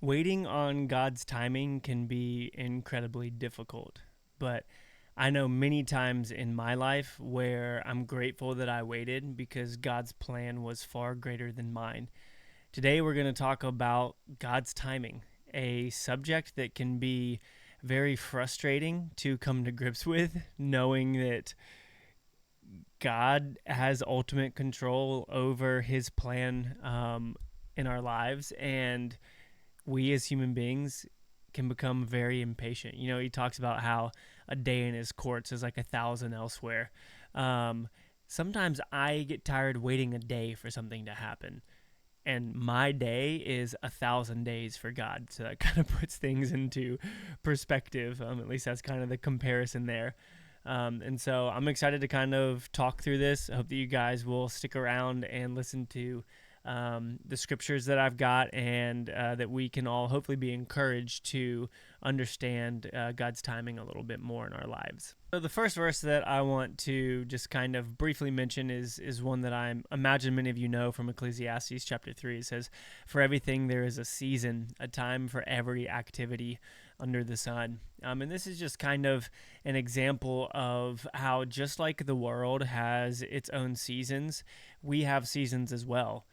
Waiting on God's timing can be incredibly difficult, but I know many times in my life where I'm grateful that I waited because God's plan was far greater than mine. Today, we're going to talk about God's timing, a subject that can be very frustrating to come to grips with, knowing that God has ultimate control over his plan in our lives. And we as human beings can become very impatient. You know, he talks about how a day in his courts is like 1,000 elsewhere. Um, Sometimes I get tired waiting a day for something to happen, and my day is 1,000 days for God. So that kind of puts things into perspective. At least that's kind of the comparison there. And so I'm excited to kind of talk through this. I hope that you guys will stick around and listen to the scriptures that I've got, and that we can all hopefully be encouraged to understand God's timing a little bit more in our lives. So the first verse that I want to just kind of briefly mention is one that I imagine many of you know from Ecclesiastes chapter 3. It says, "For everything there is a season, a time for every activity under the sun." And this is just kind of an example of how, just like the world has its own seasons, we have seasons as well.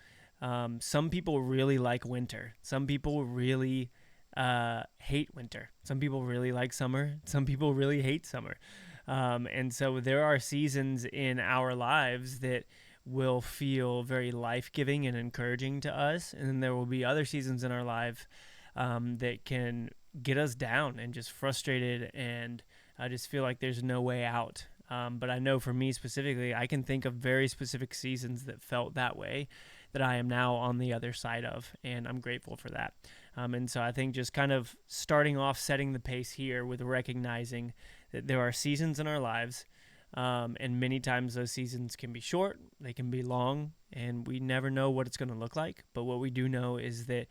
Some people really like winter. Some people really hate winter. Some people really like summer. Some people really hate summer. And so there are seasons in our lives that will feel very life-giving and encouraging to us. And then there will be other seasons in our life that can get us down and just frustrated, and I just feel like there's no way out. But I know for me specifically, I can think of very specific seasons that felt that way, that I am now on the other side of, and I'm grateful for that. And so I think just kind of starting off, setting the pace here with recognizing that there are seasons in our lives, and many times those seasons can be short, they can be long, and we never know what it's going to look like. But what we do know is that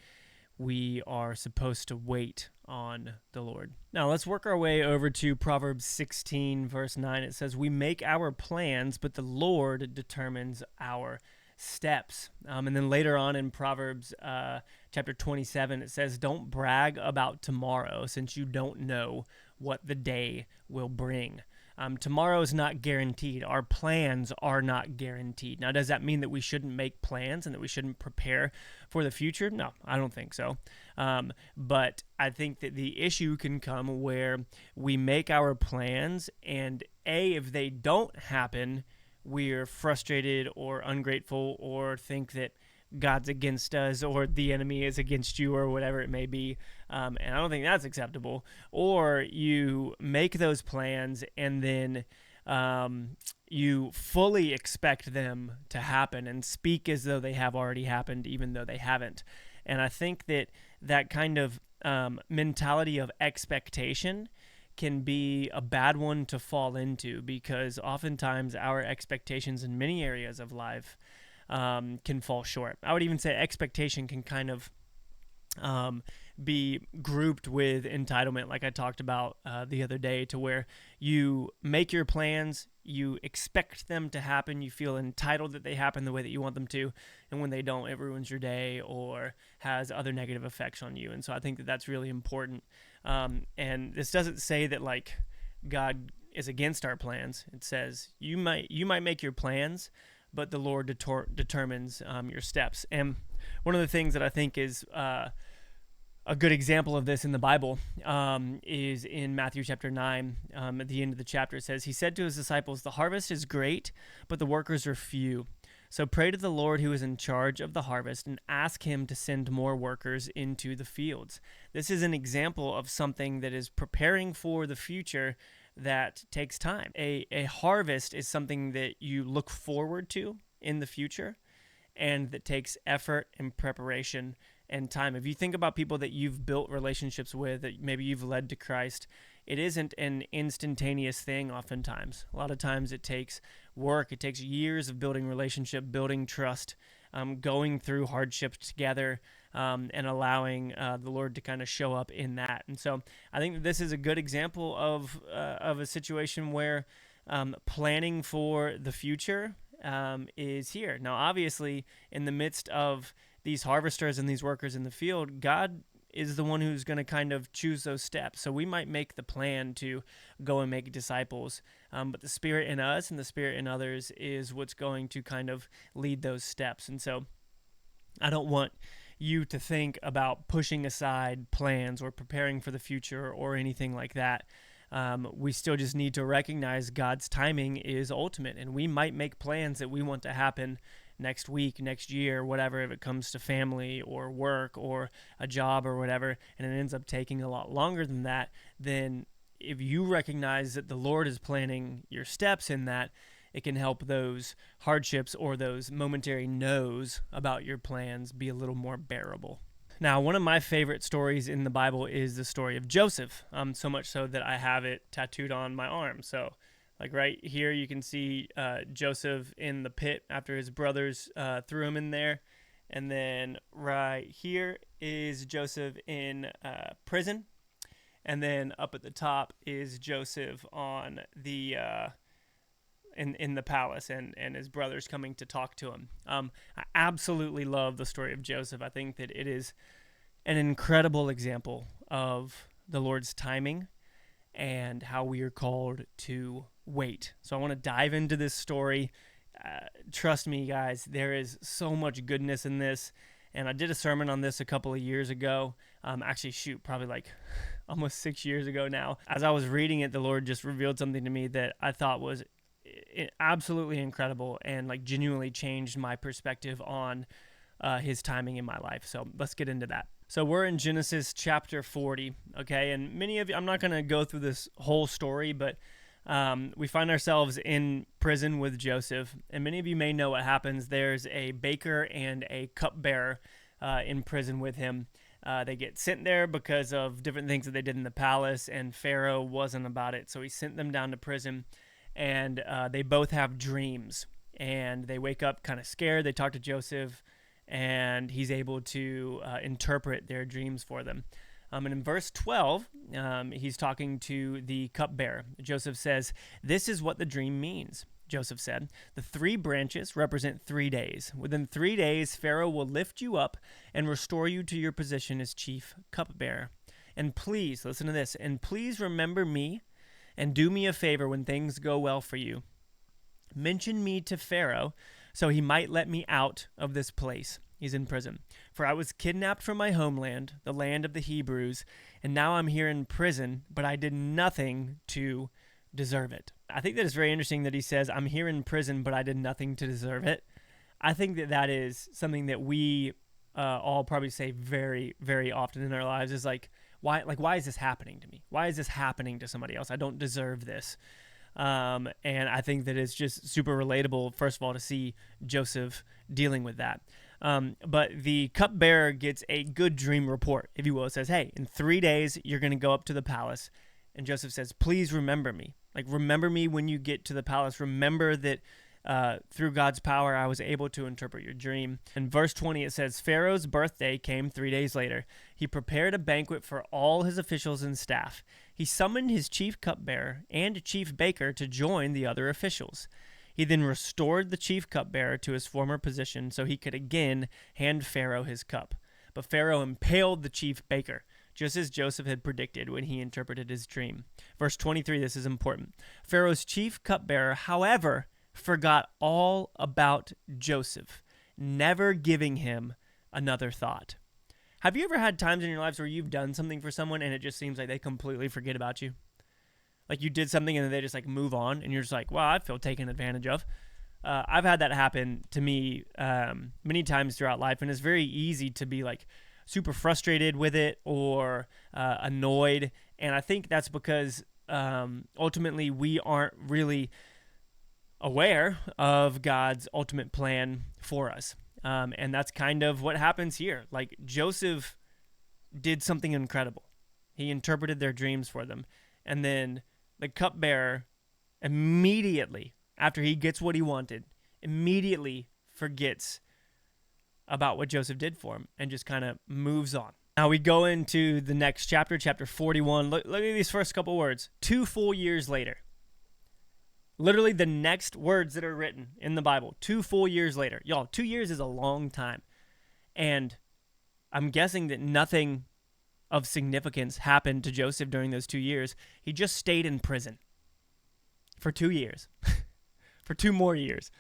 we are supposed to wait on the Lord. Now let's work our way over to Proverbs 16, verse 9. It says, "We make our plans, but the Lord determines our steps." And then later on in Proverbs chapter 27, it says, "Don't brag about tomorrow, since you don't know what the day will bring." Tomorrow is not guaranteed. Our plans are not guaranteed. Now, does that mean that we shouldn't make plans and that we shouldn't prepare for the future? No, I don't think so. But I think that the issue can come where we make our plans, and if they don't happen, we're frustrated or ungrateful, or think that God's against us, or the enemy is against you, or whatever it may be. And I don't think that's acceptable. Or you make those plans and then you fully expect them to happen and speak as though they have already happened, even though they haven't. And I think that kind of mentality of expectation can be a bad one to fall into, because oftentimes our expectations in many areas of life can fall short. I would even say expectation can kind of be grouped with entitlement, like I talked about the other day, to where you make your plans, you expect them to happen, you feel entitled that they happen the way that you want them to, and when they don't, it ruins your day or has other negative effects on you. And so I think that that's really important. And this doesn't say that like God is against our plans. It says you might make your plans, but the Lord determines your steps. And one of the things that I think is a good example of this in the Bible is in Matthew chapter 9. At the end of the chapter, it says, "He said to his disciples, 'The harvest is great, but the workers are few. So pray to the Lord who is in charge of the harvest and ask him to send more workers into the fields.'" This is an example of something that is preparing for the future that takes time. A harvest is something that you look forward to in the future, and that takes effort and preparation and time. If you think about people that you've built relationships with, that maybe you've led to Christ, it isn't an instantaneous thing oftentimes. A lot of times it takes work. It takes years of building relationship, building trust, going through hardships together, and allowing the Lord to kind of show up in that. And so I think that this is a good example of a situation where planning for the future is here. Now, obviously, in the midst of these harvesters and these workers in the field, God is the one who's going to kind of choose those steps. So we might make the plan to go and make disciples, but the Spirit in us and the Spirit in others is what's going to kind of lead those steps. And so I don't want you to think about pushing aside plans or preparing for the future or anything like that. We still just need to recognize God's timing is ultimate, and we might make plans that we want to happen next week, next year, whatever, if it comes to family or work or a job or whatever, and it ends up taking a lot longer than that. Then if you recognize that the Lord is planning your steps in that, it can help those hardships or those momentary no's about your plans be a little more bearable. Now, one of my favorite stories in the Bible is the story of Joseph, so much so that I have it tattooed on my arm. So, like right here, you can see Joseph in the pit after his brothers threw him in there. And then right here is Joseph in prison. And then up at the top is Joseph on the in the palace and his brothers coming to talk to him. I absolutely love the story of Joseph. I think that it is an incredible example of the Lord's timing and how we are called to wait. So I want to dive into this story. Trust me, guys, there is so much goodness in this. And I did a sermon on this a couple of years ago. Probably like almost 6 years ago now. As I was reading it, the Lord just revealed something to me that I thought was absolutely incredible and like genuinely changed my perspective on his timing in my life. So let's get into that. So we're in Genesis chapter 40, okay? And many of you, I'm not going to go through this whole story, but we find ourselves in prison with Joseph. And many of you may know what happens. There's a baker and a cupbearer in prison with him. They get sent there because of different things that they did in the palace, and Pharaoh wasn't about it. So he sent them down to prison, and they both have dreams. And they wake up kind of scared. They talk to Joseph, and he's able to interpret their dreams for them. And in verse 12, he's talking to the cupbearer. Joseph says, "This is what the dream means." Joseph said, "The 3 branches represent 3 days. Within 3 days, Pharaoh will lift you up and restore you to your position as chief cupbearer. And please, listen to this, and please remember me and do me a favor when things go well for you. Mention me to Pharaoh so he might let me out of this place." He's in prison. "For I was kidnapped from my homeland, the land of the Hebrews, and now I'm here in prison, but I did nothing to deserve it." I think that it's very interesting that he says, "I'm here in prison, but I did nothing to deserve it." I think that that is something that we all probably say very, very often in our lives is why is this happening to me? Why is this happening to somebody else? I don't deserve this. And I think that it's just super relatable, first of all, to see Joseph dealing with that. But the cupbearer gets a good dream report, if you will. It says, "Hey, in 3 days, you're going to go up to the palace." And Joseph says, "Please remember me. Remember me when you get to the palace. Remember that through God's power, I was able to interpret your dream." In verse 20, it says, "Pharaoh's birthday came 3 days later. He prepared a banquet for all his officials and staff. He summoned his chief cupbearer and chief baker to join the other officials. He then restored the chief cupbearer to his former position so he could again hand Pharaoh his cup. But Pharaoh impaled the chief baker, just as Joseph had predicted when he interpreted his dream." Verse 23, this is important. "Pharaoh's chief cupbearer, however, forgot all about Joseph, never giving him another thought." Have you ever had times in your lives where you've done something for someone and it just seems like they completely forget about you? Like you did something and then they just move on and you're just like, wow, I feel taken advantage of. I've had that happen to me many times throughout life, and it's very easy to be super frustrated with it or annoyed. And I think that's because ultimately we aren't really aware of God's ultimate plan for us. And that's kind of what happens here. Joseph did something incredible. He interpreted their dreams for them. And then the cupbearer immediately, after he gets what he wanted, immediately forgets about what Joseph did for him and just kind of moves on. Now we go into the next chapter, chapter 41. Look at these first couple words. 2 full years later. Literally the next words that are written in the Bible, 2 full years later. Y'all, 2 years is a long time. And I'm guessing that nothing of significance happened to Joseph during those 2 years. He just stayed in prison for 2 years, for 2 more years.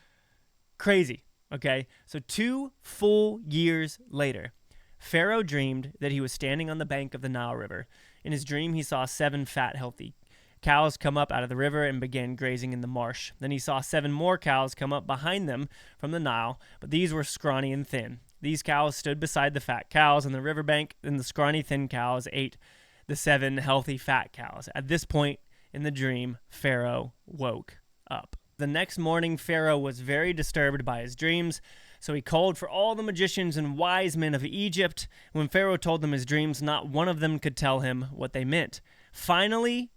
Crazy, okay? So 2 full years later, Pharaoh dreamed that he was standing on the bank of the Nile River. In his dream, he saw 7 fat, healthy cows come up out of the river and began grazing in the marsh. Then he saw 7 more cows come up behind them from the Nile, but these were scrawny and thin. These cows stood beside the fat cows on the riverbank, and the scrawny, thin cows ate the 7 healthy, fat cows. At this point in the dream, Pharaoh woke up. The next morning, Pharaoh was very disturbed by his dreams, so he called for all the magicians and wise men of Egypt. When Pharaoh told them his dreams, not one of them could tell him what they meant. Finally,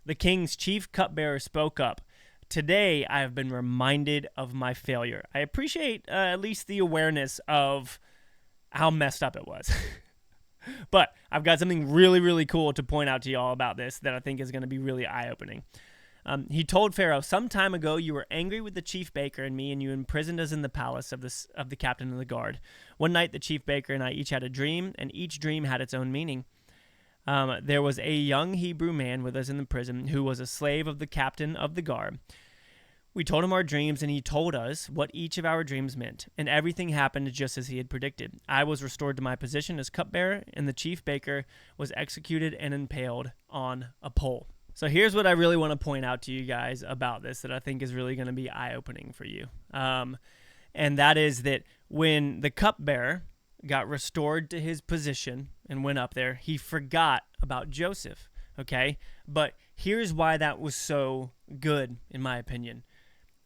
the king's chief cupbearer spoke up. Today, I have been reminded of my failure. I appreciate at least the awareness of how messed up it was. But I've got something really, really cool to point out to y'all about this that I think is going to be really eye-opening. He told Pharaoh, "Some time ago you were angry with the chief baker and me, and you imprisoned us in the palace of the captain of the guard. One night the chief baker and I each had a dream, and each dream had its own meaning. There was a young Hebrew man with us in the prison who was a slave of the captain of the guard. We told him our dreams, and he told us what each of our dreams meant, and everything happened just as he had predicted. I was restored to my position as cupbearer, and the chief baker was executed and impaled on a pole." So here's what I really want to point out to you guys about this that I think is really going to be eye-opening for you. And that is that when the cupbearer got restored to his position and went up there, he forgot about Joseph, okay? But here's why that was so good, in my opinion.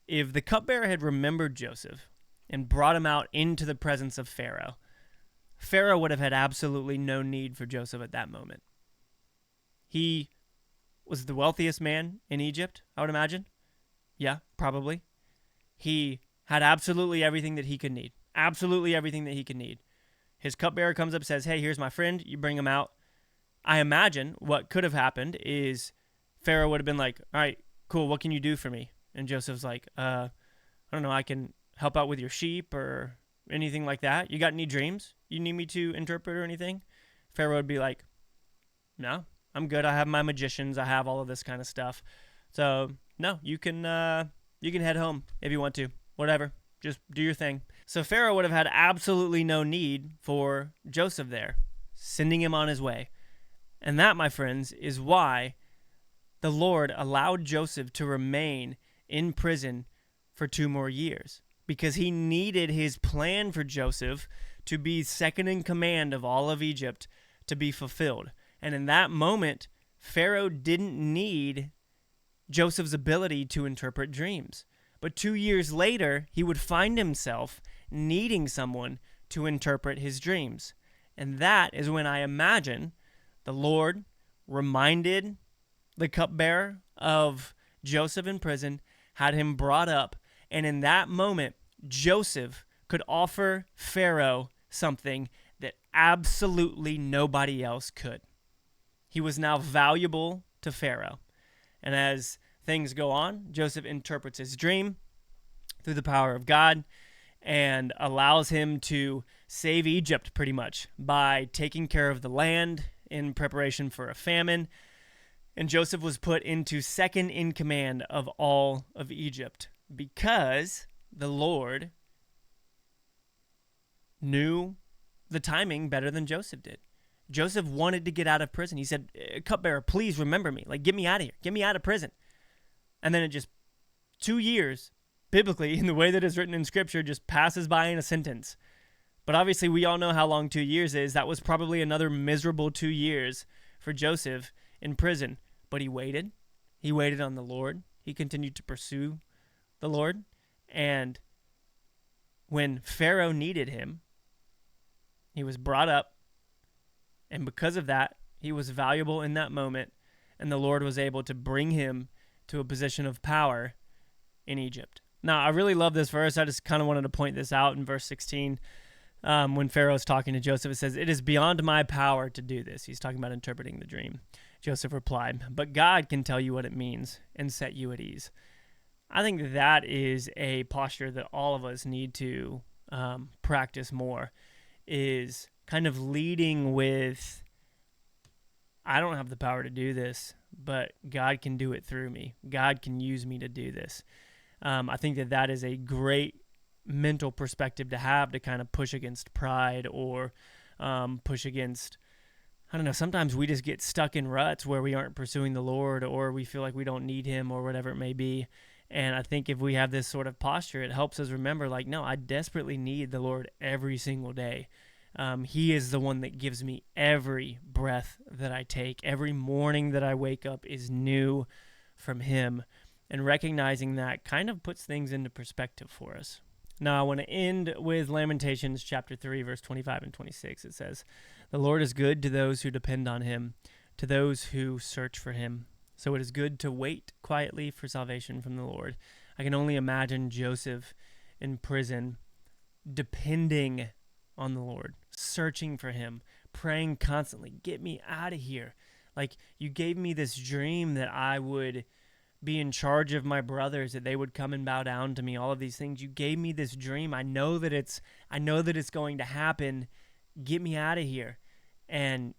If the cupbearer had remembered Joseph and brought him out into the presence of Pharaoh, Pharaoh would have had absolutely no need for Joseph at that moment. He was the wealthiest man in Egypt, I would imagine. Yeah, probably. He had absolutely everything that he could need. Absolutely everything that he could need. His cupbearer comes up and says, "Hey, here's my friend. You bring him out." I imagine what could have happened is Pharaoh would have been like, "All right, cool. What can you do for me?" And Joseph's like, I don't know. I can help out with your sheep or anything like that. You got any dreams you need me to interpret or anything? Pharaoh would be like, "No, I'm good. I have my magicians. I have all of this kind of stuff. So no, you can head home if you want to. Whatever. Just do your thing." So Pharaoh would have had absolutely no need for Joseph there, sending him on his way. And that, my friends, is why the Lord allowed Joseph to remain in prison for 2 more years, because he needed his plan for Joseph to be second in command of all of Egypt to be fulfilled. And in that moment, Pharaoh didn't need Joseph's ability to interpret dreams. But 2 years later, he would find himself needing someone to interpret his dreams. And that is when I imagine the Lord reminded the cupbearer of Joseph in prison, had him brought up, and in that moment, Joseph could offer Pharaoh something that absolutely nobody else could. He was now valuable to Pharaoh. And as things go on, Joseph interprets his dream through the power of God and allows him to save Egypt pretty much by taking care of the land in preparation for a famine. And Joseph was put into second in command of all of Egypt because the Lord knew the timing better than Joseph did. Joseph wanted to get out of prison. He said, "Cupbearer, please remember me. Like, get me out of here. Get me out of prison." And then it just 2 years, biblically, in the way that is written in Scripture, just passes by in a sentence. But obviously, we all know how long 2 years is. That was probably another miserable 2 years for Joseph in prison. But he waited. He waited on the Lord. He continued to pursue the Lord. And when Pharaoh needed him, he was brought up. And because of that, he was valuable in that moment. And the Lord was able to bring him to a position of power in Egypt. Now, I really love this verse. I just kind of wanted to point this out in verse 16. When Pharaoh is talking to Joseph, it says, "It is beyond my power to do this." He's talking about interpreting the dream. Joseph replied, "But God can tell you what it means and set you at ease." I think that is a posture that all of us need to practice more, is kind of leading with, I don't have the power to do this, but God can do it through me. God can use me to do this. I think that is a great mental perspective to have, to kind of push against pride, or push against, I don't know, sometimes we just get stuck in ruts where we aren't pursuing the Lord, or we feel like we don't need him, or whatever it may be. And I think if we have this sort of posture, it helps us remember, like, no, I desperately need the Lord every single day. He is the one that gives me every breath that I take. Every morning that I wake up is new from him. And recognizing that kind of puts things into perspective for us. Now, I want to end with Lamentations chapter 3, verse 25 and 26. It says, "The Lord is good to those who depend on him, to those who search for him. So it is good to wait quietly for salvation from the Lord." I can only imagine Joseph in prison, depending on the Lord, searching for him, praying constantly, "Get me out of here. Like, you gave me this dream that I would be in charge of my brothers, that they would come and bow down to me, all of these things. You gave me this dream. I know that it's going to happen. Get me out of here." And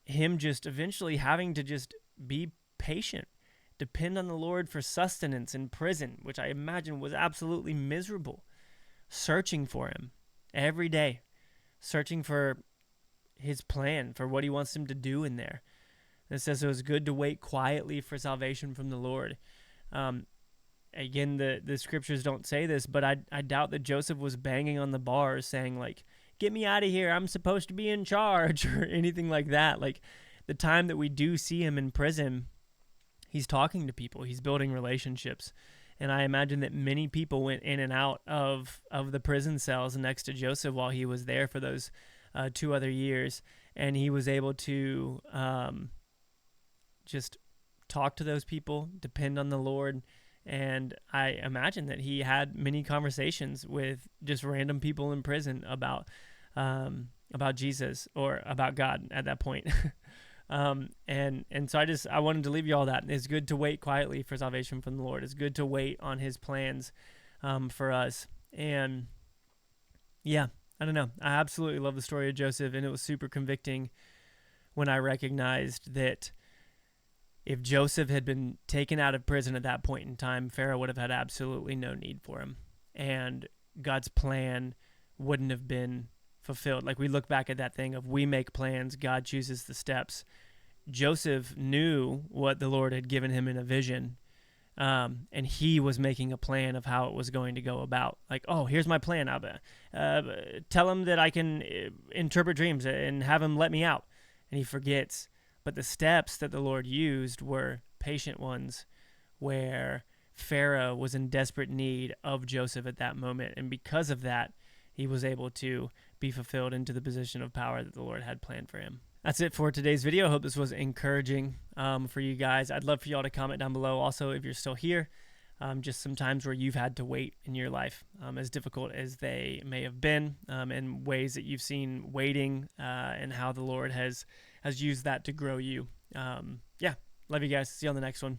him just eventually having to just be patient, depend on the Lord for sustenance in prison, which I imagine was absolutely miserable, searching for him every day, searching for his plan, for what he wants him to do in there. It says it was good to wait quietly for salvation from the Lord. Again, the scriptures don't say this, but I doubt that Joseph was banging on the bars saying, like, "Get me out of here, I'm supposed to be in charge," or anything like that. Like, the time that we do see him in prison, he's talking to people, he's building relationships. And I imagine that many people went in and out of the prison cells next to Joseph while he was there for those 2 other years. And he was able to just talk to those people, depend on the Lord. And I imagine that he had many conversations with just random people in prison about Jesus, or about God at that point. And so I wanted to leave you all that. It's good to wait quietly for salvation from the Lord. It's good to wait on his plans for us. And yeah, I don't know. I absolutely love the story of Joseph, and it was super convicting when I recognized that if Joseph had been taken out of prison at that point in time, Pharaoh would have had absolutely no need for him, and God's plan wouldn't have been fulfilled. Like, we look back at that thing of, we make plans, God chooses the steps. Joseph knew what the Lord had given him in a vision, and he was making a plan of how it was going to go about. Like, "Oh, here's my plan. Tell him that I can interpret dreams and have him let me out." And he forgets. But the steps that the Lord used were patient ones, where Pharaoh was in desperate need of Joseph at that moment. And because of that, he was able to be fulfilled into the position of power that the Lord had planned for him. That's it for today's video. I hope this was encouraging for you guys. I'd love for y'all to comment down below. Also, if you're still here, just some times where you've had to wait in your life, as difficult as they may have been, and ways that you've seen waiting and how the Lord has used that to grow you. Yeah, love you guys. See you on the next one.